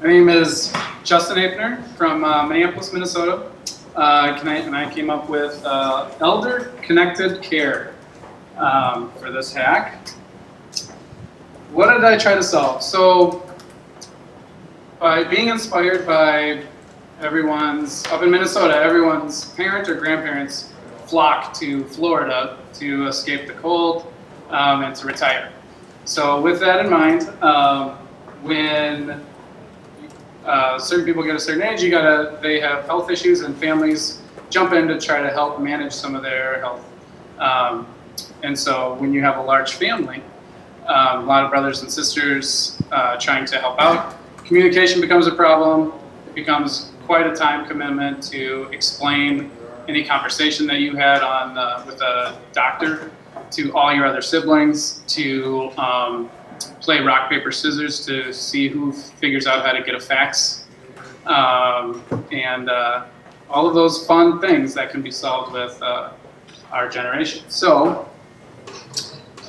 name is Justin Hafner from Minneapolis, Minnesota. And I came up with Elder Connected Care for this hack. What did I try to solve? So, by being inspired by up in Minnesota, everyone's parent or grandparents flock to Florida to escape the cold and to retire. So with that in mind, when certain people get a certain age, they have health issues, and families jump in to try to help manage some of their health. And so when you have a large family, a lot of brothers and sisters trying to help out, communication becomes a problem. It becomes quite a time commitment to explain any conversation that you had with a doctor to all your other siblings, to play rock, paper, scissors to see who figures out how to get a fax, and all of those fun things that can be solved with our generation. So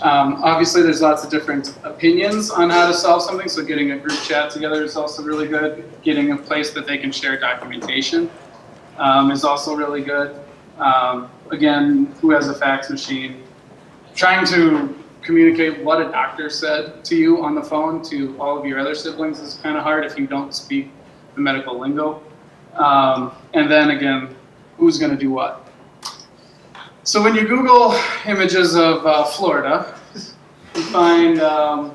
obviously there's lots of different opinions on how to solve something, so getting a group chat together is also really good. Getting a place that they can share documentation is also really good. Again, who has a fax machine? Trying to communicate what a doctor said to you on the phone to all of your other siblings is kind of hard if you don't speak the medical lingo. And then again, who's going to do what? So when you Google images of Florida, you find a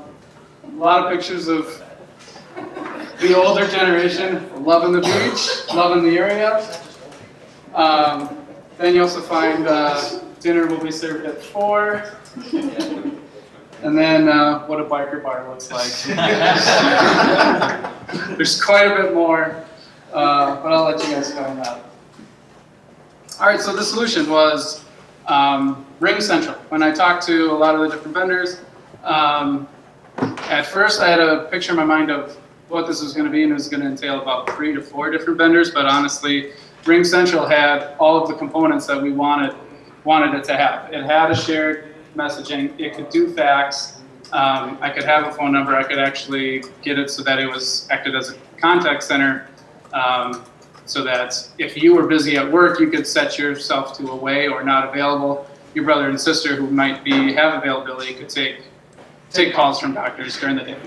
lot of pictures of the older generation loving the beach, loving the area. Then you also find dinner will be served at 4. And then what a biker bar looks like. There's quite a bit more, but I'll let you guys find out. All right, so the solution was RingCentral. When I talked to a lot of the different vendors, at first I had a picture in my mind of what this was going to be, and it was going to entail about 3 to 4 different vendors, but honestly, RingCentral had all of the components that we wanted it to have. It had a shared messaging, it could do fax, I could have a phone number, I could actually get it so that it was acted as a contact center, so that if you were busy at work, you could set yourself to away or not available. Your brother and sister who might have availability could take calls from doctors during the day.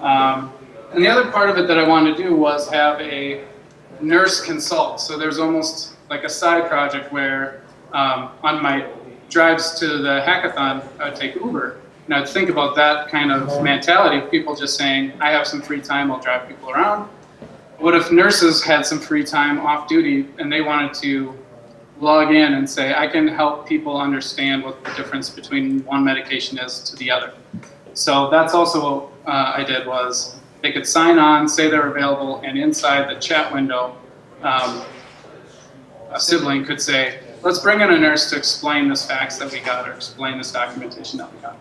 And the other part of it that I wanted to do was have a nurse consult. So there's almost like a side project where on my drives to the hackathon, I would take Uber. And I'd think about that kind of mentality of people just saying, I have some free time, I'll drive people around. What if nurses had some free time off duty and they wanted to log in and say, I can help people understand what the difference between one medication is to the other. So that's also what I did was they could sign on, say they're available, and inside the chat window, a sibling could say, let's bring in a nurse to explain this fax that we got or explain this documentation that we got.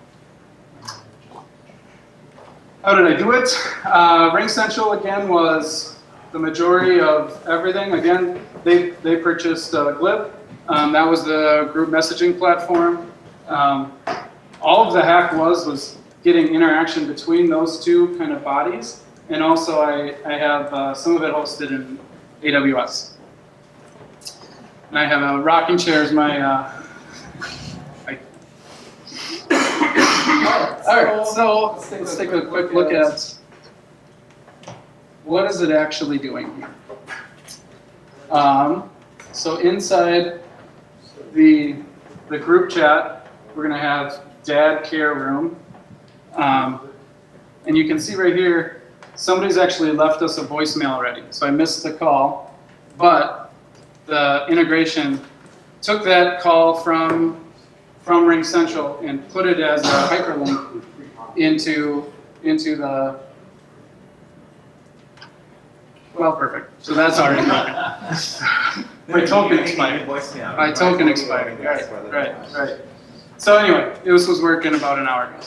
How did I do it? RingCentral, again, was the majority of everything. Again, they purchased Glip. That was the group messaging platform. All of the hack was getting interaction between those two kind of bodies. And also I have some of it hosted in AWS. And I have a rocking chair as my... All right, so let's take a quick look at what is it actually doing here. So inside the group chat, we're going to have Dad Care Room. And you can see right here, somebody's actually left us a voicemail already. So I missed the call, but the integration took that call from RingCentral and put it as a hyperlink into the, well, perfect. So that's already working. My token expired. My token expired. Right. So anyway, this was working about an hour ago.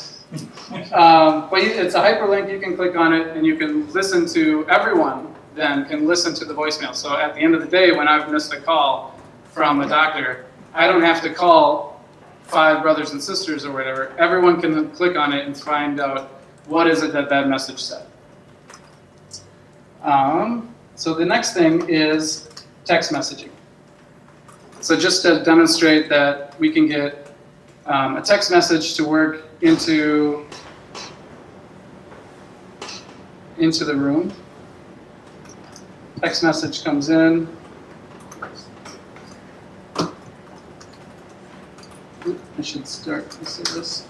But it's a hyperlink. You can click on it, and you can listen to everyone. Then can listen to the voicemail. So at the end of the day, when I've missed a call from a doctor, I don't have to call 5 brothers and sisters or whatever. Everyone can click on it and find out what is it that message said. So the next thing is text messaging. So just to demonstrate that we can get a text message to work into the room. Text message comes in. I should start to see this.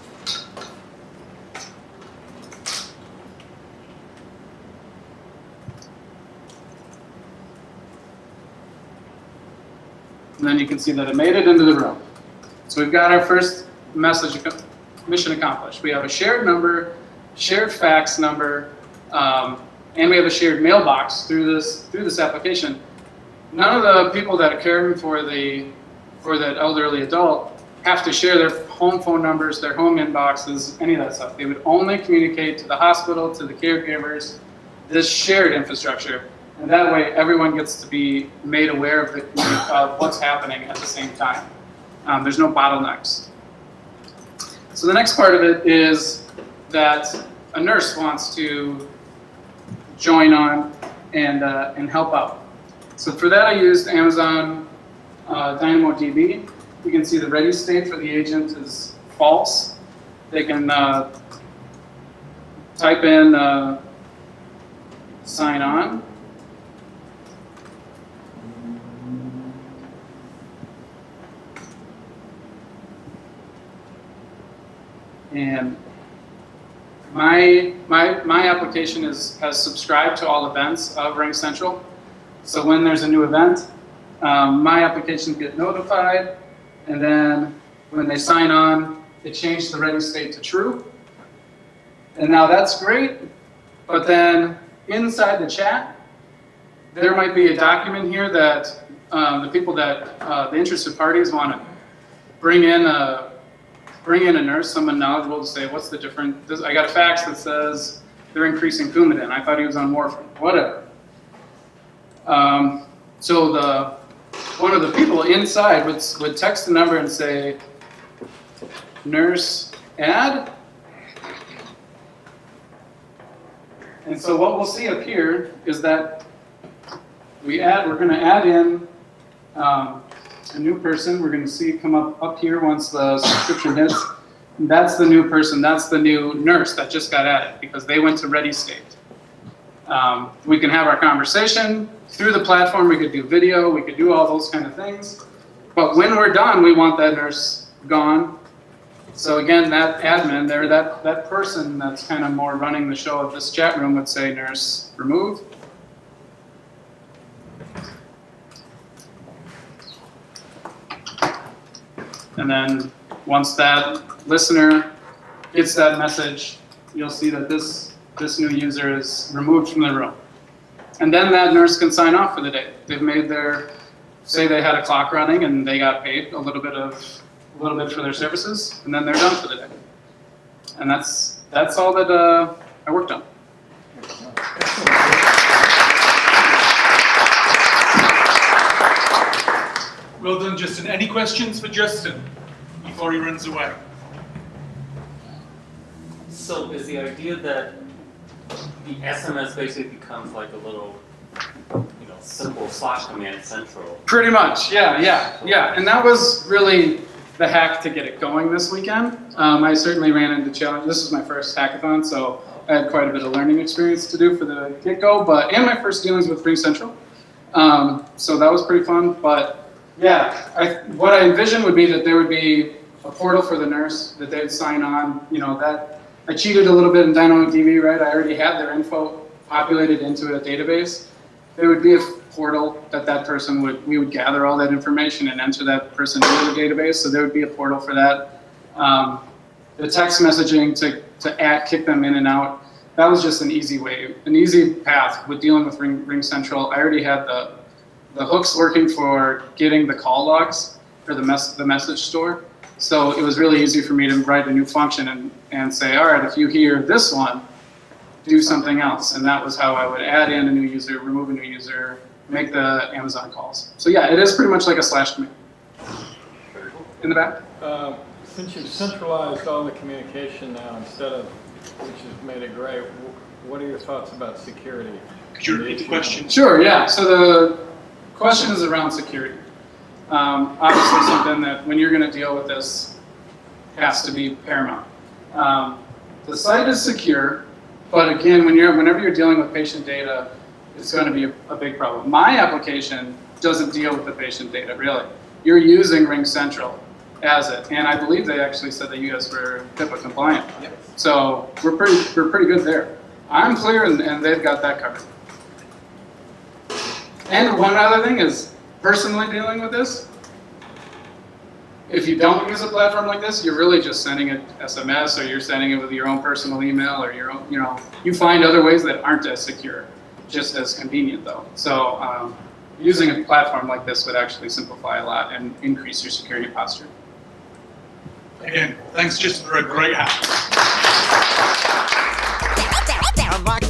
And then you can see that it made it into the room. So we've got our first mission accomplished. We have a shared number, shared fax number, and we have a shared mailbox through this application. None of the people that are caring for that elderly adult have to share their home phone numbers, their home inboxes, any of that stuff. They would only communicate to the hospital, to the caregivers, this shared infrastructure. And that way, everyone gets to be made aware of what's happening at the same time. There's no bottlenecks. So the next part of it is that a nurse wants to join on and help out. So for that, I used Amazon DynamoDB. You can see the ready state for the agent is false. They can type in sign on. And my application has subscribed to all events of RingCentral. So when there's a new event, my applications get notified, and then when they sign on, it changed the ready state to true. And now that's great, but then inside the chat, there might be a document here that the people that the interested parties want to bring in a nurse, someone knowledgeable, to say what's the difference. I got a fax that says they're increasing Coumadin. I thought he was on morphine. Whatever. So one of the people inside would text the number and say, nurse add. And so what we'll see up here is that we're going to add in a new person. We're going to see come up here once the subscription hits. And that's the new person. That's the new nurse that just got added because they went to ready state. We can have our conversation through the platform. We could do video. We could do all those kind of things. But when we're done, we want that nurse gone. So again, that admin there, that person that's kind of more running the show of this chat room would say nurse remove. And then once that listener gets that message, you'll see that this new user is removed from the room. And then that nurse can sign off for the day. They've made say they had a clock running and they got paid a little bit for their services, and then they're done for the day. And that's all that I worked on. Well done, Justin. Any questions for Justin before he runs away? So is the idea that the SMS basically becomes like a little, simple slash command central? Pretty much, yeah. And that was really the hack to get it going this weekend. I certainly ran into challenges. This was my first hackathon, so I had quite a bit of learning experience to do for the get-go, and my first dealings with RingCentral. So that was pretty fun, but yeah, what I envisioned would be that there would be a portal for the nurse that they'd sign on. That I cheated a little bit in DynamoDB, right? I already had their info populated into a database. There would be a portal that person we would gather all that information and enter that person into the database. So there would be a portal for that. The text messaging to kick them in and out. That was just an easy way, an easy path with dealing with RingCentral. I already had the hooks working for getting the call logs for the message store. So it was really easy for me to write a new function and say, all right, if you hear this one, do something else. And that was how I would add in a new user, remove a new user, make the Amazon calls. So yeah, it is pretty much like a slash command. In the back? Since you've centralized all the communication now instead of, which has made it great, what are your thoughts about security? Could you repeat the question? Sure, yeah. So the question is around security. Obviously something that when you're going to deal with this has to be paramount. The site is secure, but again, whenever you're dealing with patient data, it's going to be a big problem. My application doesn't deal with the patient data, really. You're using RingCentral as it, and I believe they actually said that you guys were HIPAA compliant. So we're pretty good there. I'm clear, and they've got that covered. And one other thing is, personally dealing with this, if you don't use a platform like this, you're really just sending it SMS, or you're sending it with your own personal email, or your own, you find other ways that aren't as secure, just as convenient though. So using a platform like this would actually simplify a lot and increase your security posture. Again, thanks just for a great hat. Down like